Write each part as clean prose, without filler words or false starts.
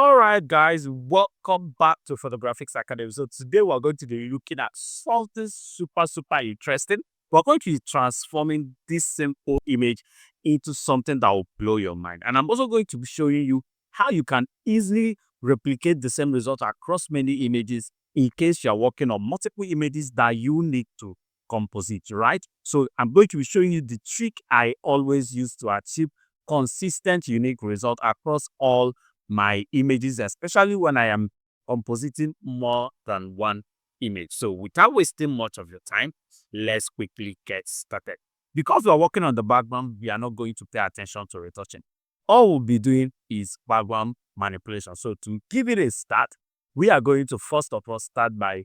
All right, guys, welcome back to Photographics Academy. So today we're going to be looking at something super interesting. We're going to be transforming this simple image into something that will blow your mind. And I'm also going to be showing you how you can easily replicate the same result across many images in case you're working on multiple images that you need to composite, right? So I'm going to be showing you the trick I always use to achieve consistent, unique result across all my images, especially when I am compositing more than one image. So without wasting much of your time, let's quickly get started. Because we are working on the background, we are not going to pay attention to retouching. All we'll be doing is background manipulation. So to give it a start, we are going to first of all start by,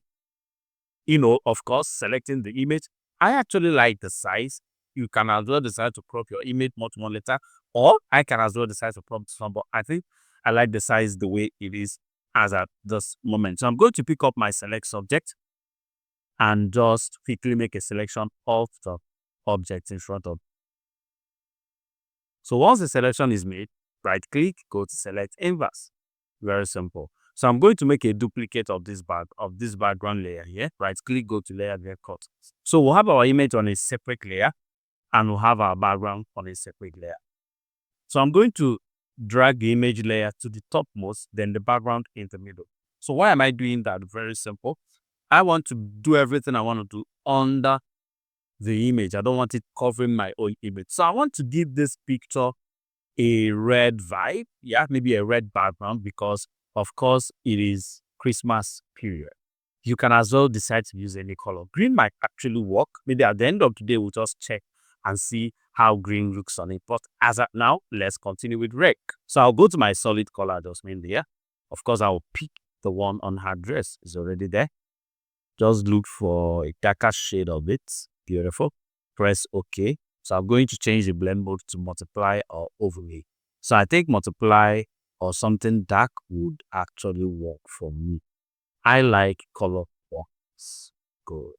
of course, selecting the image. I actually like the size. You can as well decide to crop your image much more later, or I can as well decide to crop this one, but I think I like the size the way it is as at this moment. So I'm going to pick up my select subject and just quickly make a selection of the object in front of. So once the selection is made, right click, go to select inverse. Very simple. So I'm going to make a duplicate of this background layer here. Right click, go to layer, layer cut. So we'll have our image on a separate layer and we'll have our background on a separate layer. So I'm going to drag the image layer to the topmost, then the background in the middle. So why am I doing that? Very simple. I want to do everything I want to do under the image. I don't want it covering my own image. So I want to give this picture a red vibe. Yeah, maybe a red background because, of course, it is Christmas period. You can as well decide to use any color. Green might actually work. Maybe at the end of the day, we'll just check and see how green looks on it. But as of now, let's continue with red. So I'll go to my solid color adjustment there. Of course, I'll pick the one on her dress. It's already there. Just look for a darker shade of it. Beautiful. Press OK. So I'm going to change the blend mode to multiply or overlay. So I think multiply or something dark would actually work for me. I like color bonds. Good.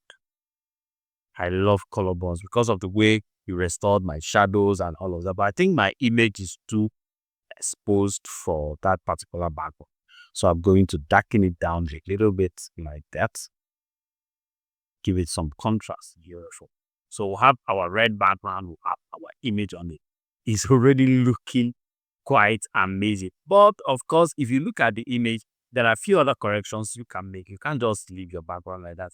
I love color bonds because of the way you restored my shadows and all of that. But I think my image is too exposed for that particular background. So I'm going to darken it down a little bit like that. Give it some contrast. Beautiful. So we'll have our red background, we'll have our image on it. It's already looking quite amazing. But of course, if you look at the image, there are a few other corrections you can make. You can't just leave your background like that.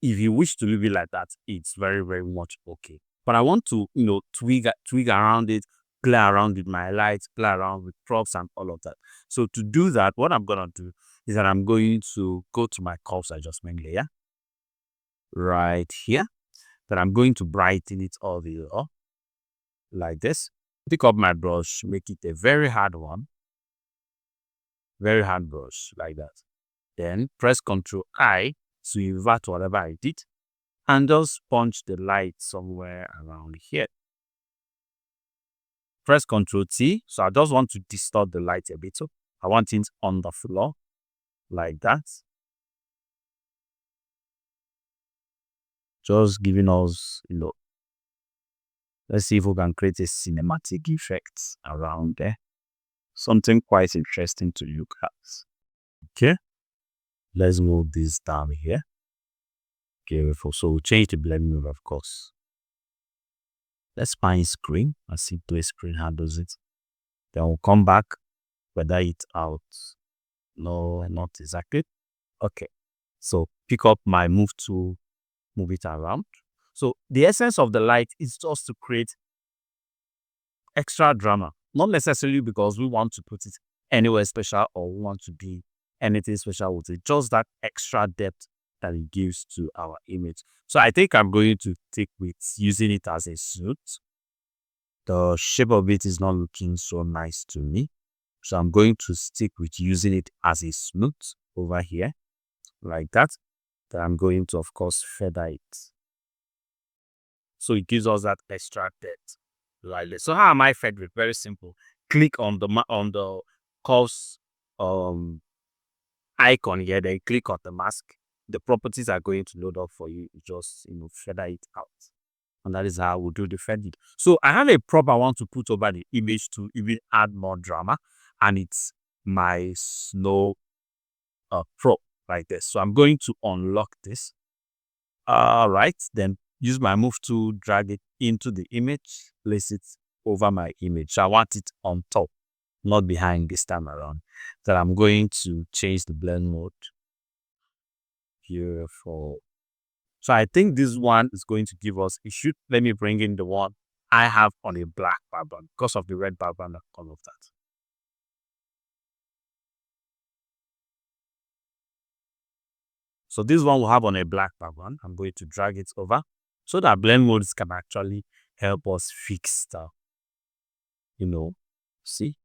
If you wish to leave it like that, it's very much okay. But I want to, twig around it, play around with my lights, play around with props and all of that. So to do that, what I'm gonna do is that I'm going to go to my curves adjustment layer right here. Then I'm going to brighten it all the way up like this. Pick up my brush, make it a very hard one. Very hard brush like that. Then press Ctrl I to invert whatever I did and just punch the light somewhere around here. Press Ctrl T. So I just want to distort the light a bit. So I want it on the floor like that. Just giving us, let's see if we can create a cinematic effect around there. Something quite interesting to look at. Okay. Let's move this down here. Beautiful. So we'll change the blend mode, of course. Let's find screen and see if the screen handles it. Then we'll come back, weather it out. No, not exactly. Okay. So pick up my move tool, move it around. So the essence of the light is just to create extra drama. Not necessarily because we want to put it anywhere special or we want to be anything special with it. Just that extra depth that it gives to our image. So I think I'm going to take with using it as a suit. The shape of it is not looking so nice to me. So I'm going to stick with using it as a smooth over here like that. Then I'm going to, of course, feather it. So it gives us that extra depth. Like this. So how am I feathering? Very simple. Click on the curves icon here, then click on the mask. The properties are going to load up for you. Just feather it out. And that is how we'll do the feathering. So I have a prop I want to put over the image to even add more drama. And it's my Snow Pro like this. So I'm going to unlock this. All right, then use my move tool, drag it into the image, place it over my image. So I want it on top, not behind this time around. Then I'm going to change the blend mode. Beautiful. So I think this one is going to give us, it should, let me bring in the one I have on a black background because of the red background and all of that. So this one will have on a black background. I'm going to drag it over so that blend modes can actually help us fix the, see,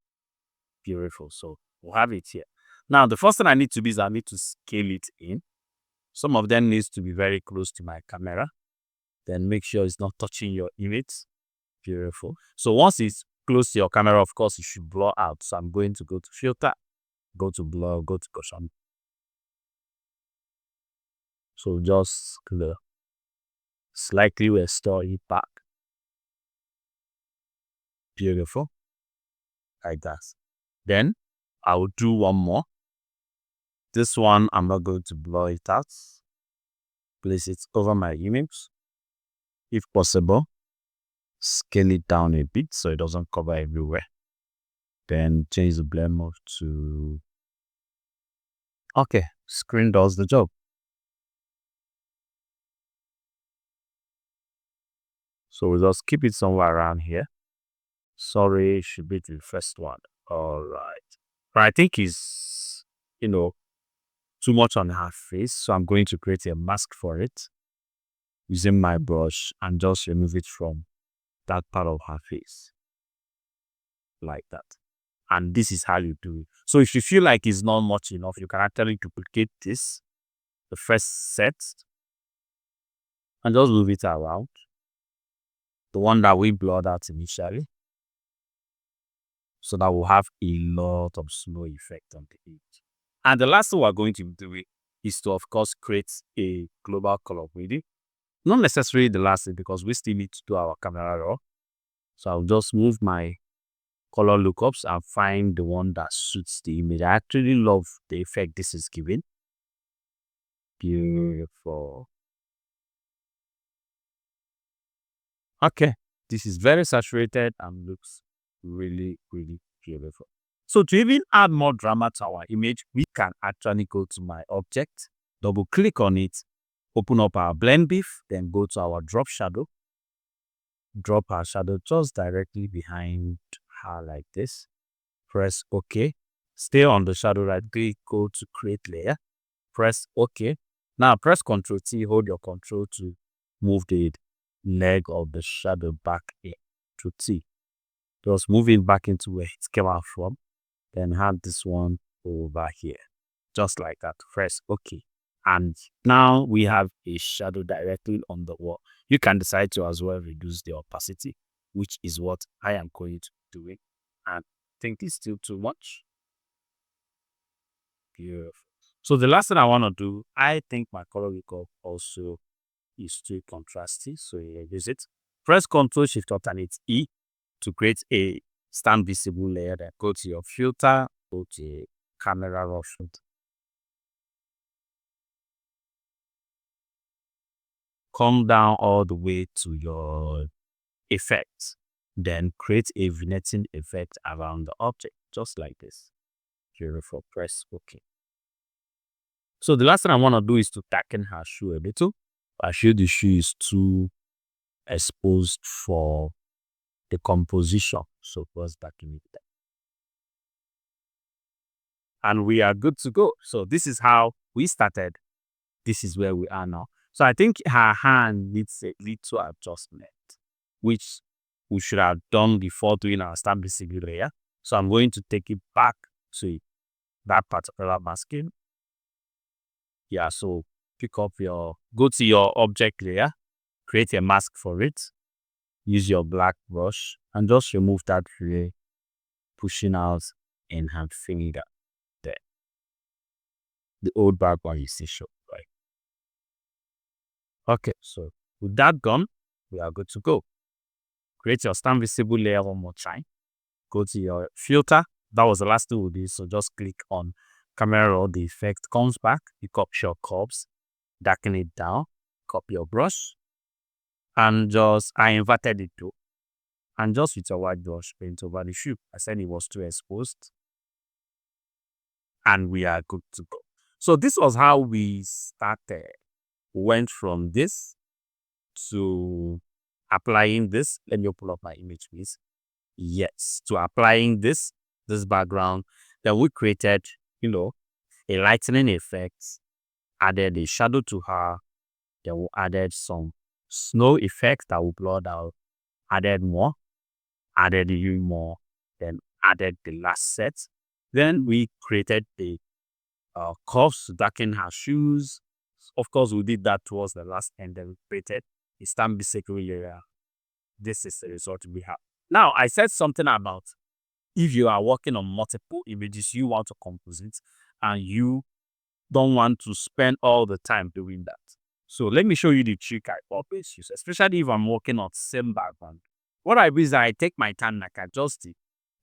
beautiful. So we'll have it here. Now, the first thing I need to do is I need to scale it in. Some of them needs to be very close to my camera. Then make sure it's not touching your image. Beautiful. So once it's close to your camera, of course, it should blur out. So I'm going to go to filter, go to blur, go to caution. So just clear. Slightly restore it back. Beautiful. Like that. Then I will do one more. This one, I'm not going to blur it out. Place it over my image. If possible, scale it down a bit so it doesn't cover everywhere. Then change the blend mode to, okay, screen does the job. So we'll just keep it somewhere around here. Sorry, should be the first one. All right. But I think it's, too much on her face. So I'm going to create a mask for it using my brush and just remove it from that part of her face. Like that. And this is how you do it. So if you feel like it's not much enough, you can actually duplicate this, the first set, and just move it around. The one that we blurred out initially. So that will have a lot of snow effect on the image. And the last thing we're going to do is to, of course, create a global color grading. Not necessarily the last thing because we still need to do our camera raw. So I'll just move my color lookups and find the one that suits the image. I actually love the effect this is giving. Beautiful. Okay, this is very saturated and looks really, really beautiful. So to even add more drama to our image, we can actually go to my object, double click on it, open up our blend beef, then go to our drop shadow. Drop our shadow just directly behind her like this. Press OK. Stay on the shadow, right click, go to create layer. Press OK. Now press Ctrl T, hold your control to move the leg of the shadow back in to T. Just move it back into where it came out from. Then have this one over here. Just like that. Press OK. And now we have a shadow directly on the wall. You can decide to as well reduce the opacity, which is what I am going to be doing. And I think it's still too much. Beautiful. So the last thing I want to do, I think my color recall also is too contrasty. So you use it. Press Ctrl Shift Alternate E to create a stand visible layer. Then go to your filter, go to camera raw filter. Come down all the way to your effects. Then create a vignetting effect around the object, just like this. Beautiful. Press OK. So the last thing I want to do is to darken her shoe a little. I feel the shoe is too exposed for the composition. So first darken it there. And we are good to go. So this is how we started. This is where we are now. So I think her hand needs a little adjustment, which we should have done before doing our stamp visible layer. So I'm going to take it back to that particular masking. Yeah, so go to your object layer, create a mask for it, use your black brush, and just remove that gray pushing out in her finger there. The old background you see show, right? Okay, so with that done, we are good to go. Create your stamp visible layer one more time. Go to your filter, That was the last thing we did. So just click on camera roll, the effect comes back. You copy your curves, darken it down, copy your brush, and just I inverted it too. And just with a white brush, paint over the shoe. I said it was too exposed. And we are good to go. So this was how we started. Went from this to applying this. Let me pull up my image, please. Yes, to applying this background. Then we created, a lightning effect, added a shadow to her. Then we added some snow effects that we blurred out, added more, added even more, then added the last set. Then we created the curves to darken her shoes. Of course, we did that towards the last end. Then we created a stamp security area. This is the result we have. Now, I said something about if you are working on multiple images, you want to composite and you don't want to spend all the time doing that. So let me show you the trick I always use, especially if I'm working on same background. What I do is I take my time, like adjust it,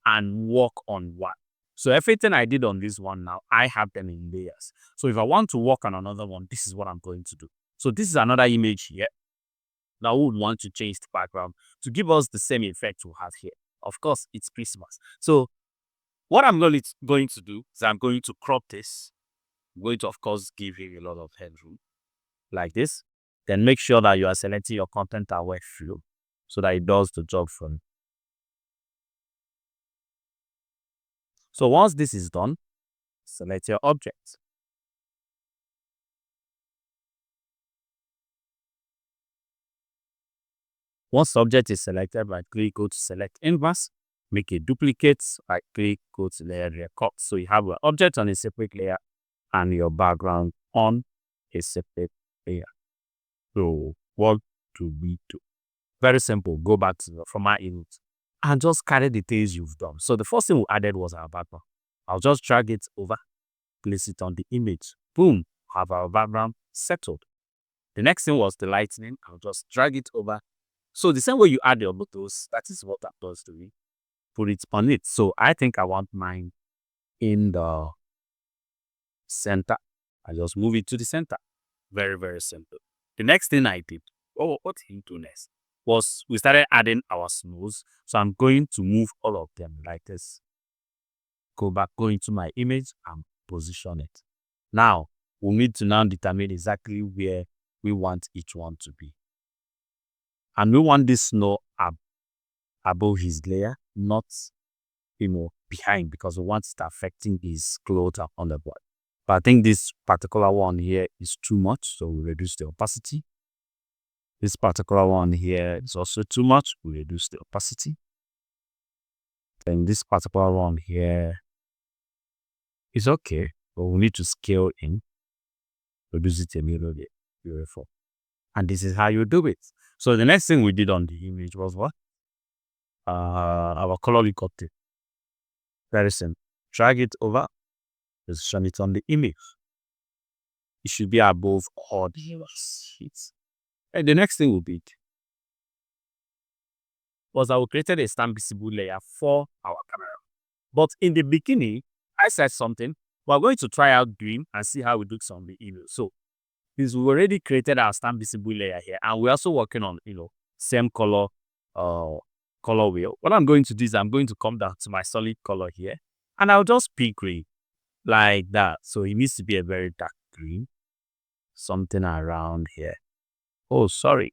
and work on one. So everything I did on this one now, I have them in layers. So if I want to work on another one, this is what I'm going to do. So this is another image here. Now we would want to change the background to give us the same effect we have here. Of course, it's Christmas. So what I'm going to do is I'm going to crop this. I'm going to, of course, give him a lot of headroom like this. Then make sure that you are selecting your content aware flow so that it does the job for you. So once this is done, select your object. Once the object is selected, right click, go to select inverse, make a duplicate, right click, go to layer record. So you have your object on a separate layer and your background on a separate layer. So what do we do? Very simple. Go back to the format image and just carry the things you've done. So the first thing we added was our background. I'll just drag it over, place it on the image. Boom, have our background settled. The next thing was the lightning. I'll just drag it over. So the same way you add your photos, that is what that does to me. Put it on it. So I think I want mine in the center. I just move it to the center. Very, very simple. The next thing I did, what did do next? Was we started adding our snows. So I'm going to move all of them like this. Go back, go into my image and position it. Now, we need to now determine exactly where we want each one to be. And we want this snow above his layer, not behind, because we want it affecting his clothes on the body. But I think this particular one here is too much, so we reduce the opacity. This particular one here is also too much, we reduce the opacity. Then this particular one here is okay, but we need to scale in, reduce it a little bit. Beautiful. And this is how you do it. So the next thing we did on the image was what? Our color recording. Very simple. Drag it over, position it on the image. It should be above all the sheets. And the next thing we did was I created a stamp visible layer for our camera. But in the beginning, I said something. We're going to try out doing and see how we do some of the email. So since we already created our stamp visible layer here, and we're also working on same color wheel. What I'm going to do is I'm going to come down to my solid color here, and I'll just pick green like that. So it needs to be a very dark green, something around here. Oh, sorry,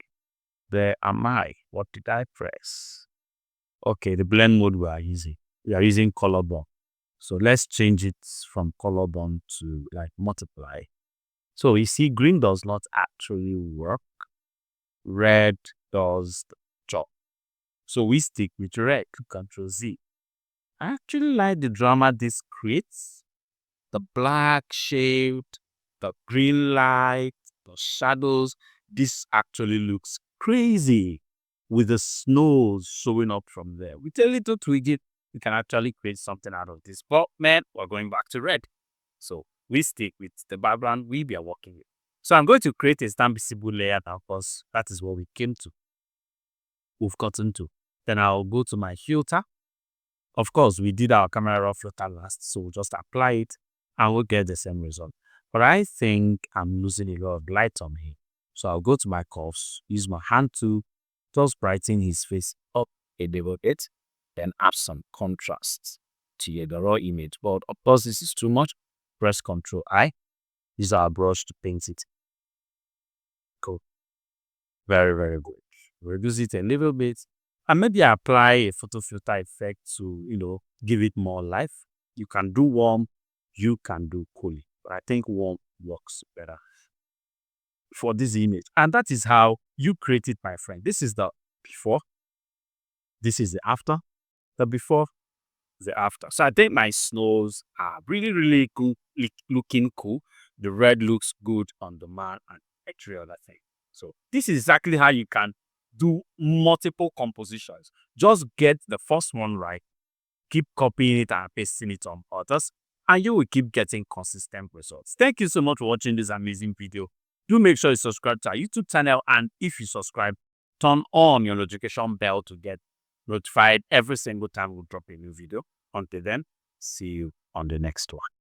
there am I. What did I press? Okay, the blend mode we are using color bond. So let's change it from color bond to like multiply. So you see, green does not actually work. Red does the job. So we stick with red. Control Z. I actually like the drama this creates. The black shaped, the green light, the shadows. This actually looks crazy with the snows showing up from there. With a little tweaking, we can actually create something out of this. But man, we're going back to red. So we stick with the background we are working with. So I'm going to create a stamp visible layer now because that is what we've gotten to. Then I'll go to my filter. Of course, we did our camera raw filter last, so we'll just apply it and we'll get the same result. But I think I'm losing a lot of light on him. So I'll go to my curves, use my hand to just brighten his face up a little bit, then add some contrast to the raw image. But of course, this is too much. Press Ctrl I. Use our brush to paint it. Cool. Very, very good. Reduce it a little bit. And maybe apply a photo filter effect to, give it more life. You can do warm, you can do cool. But I think warm works better for this image. And that is how you create it, my friend. This is the before. This is the after. The before, the after. So I think my snows are really, really cool, looking cool. The red looks good on the man and every other thing. So this is exactly how you can do multiple compositions. Just get the first one right, keep copying it and pasting it on others, and you will keep getting consistent results. Thank you so much for watching this amazing video. Do make sure you subscribe to our YouTube channel, and if you subscribe, turn on your notification bell to get notified every single time we drop a new video. Until then, see you on the next one.